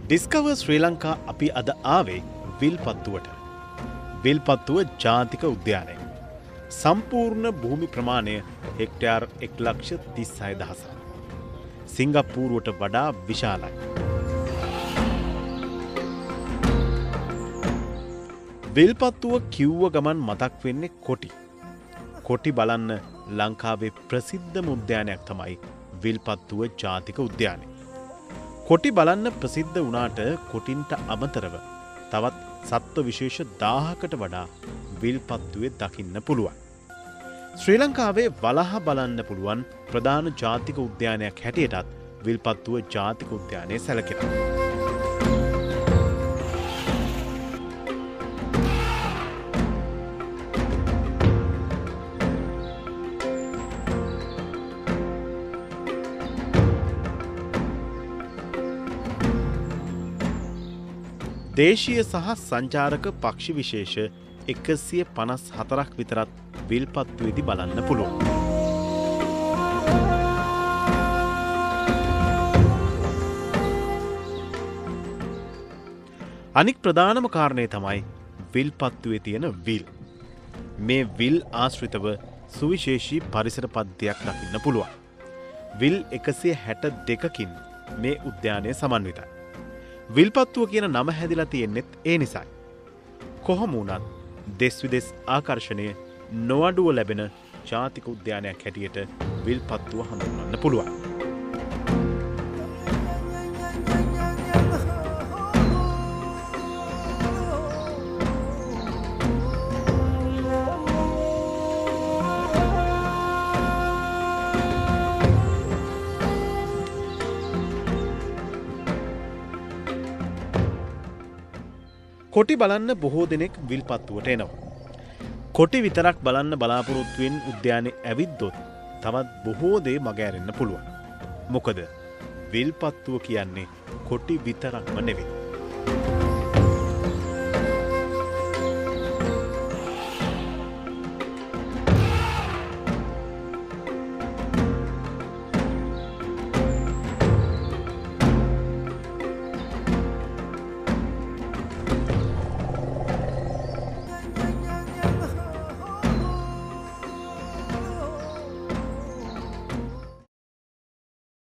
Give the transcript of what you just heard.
Discover ශ්‍රී ලංකා අපි අද ආවේ විල්පත්තුවට. විල්පත්තුව ජාතික උද්‍යානය. සම්පූර්ණ භූමි ප්‍රමාණය හෙක්ටයාර් 1,36,000. සිංගප්පූරුවට වඩා විශාලයි. විල්පත්තුව කිව්ව ගමන් මතක් වෙන්නේ කොටි. කොටි බලන්න ලංකාවේ ප්‍රසිද්ධම උද්‍යානයක් තමයි විල්පත්තුව ජාතික උද්‍යානය. කොටි බලන්න ප්‍රසිද්ධ වුණාට කොටින්ට අමතරව තවත් සත්ව විශේෂ 1000කට වඩා විල්පත්තුවේ දකින්න පුළුවන්. ශ්‍රී ලංකාවේ වලහ බලන්න පුළුවන් ප්‍රධාන ජාතික උද්‍යානයක් හැටියටත් විල්පත්තුව ජාතික උද්‍යානය සැලකෙනවා. දේශීය සහ සංචාරක පක්ෂි විශේෂ 154ක් විතරත් විල්පත්තුවේදී බලන්න පුළුවන්. අනික් ප්‍රධානම කාරණය තමයි විල්පත්තුවේ තියෙන විල්. මේ විල් ආශ්‍රිතව සුවිශේෂී පරිසර පද්ධතියක් දකින්න පුළුවන්. විල් 162කින් මේ උද්‍යානය සමන්විතයි. විල්පත්තුව කියන නම හැදිලා තියෙන්නෙත් ඒ නිසායි. කොහොම වුණත් දෙස් විදෙස් ආකර්ෂණය නොඅඩුව ලැබෙන ජාතික උද්‍යානයක් හැටියට විල්පත්තුව හඳුන්වන්න පුළුවන්. කොටි බලන්න බොහෝ දෙනෙක් විල්පත්තුවට එනවා. කොටි විතරක් බලන්න බලාපොරොත්තුවෙන් උද්‍යානයේ ඇවිද්දොත් තවත් බොහෝ දේ මගහැරෙන්න පුළුවන්. මොකද විල්පත්තුව කියන්නේ කොටි විතරක්ම නෙවෙයි.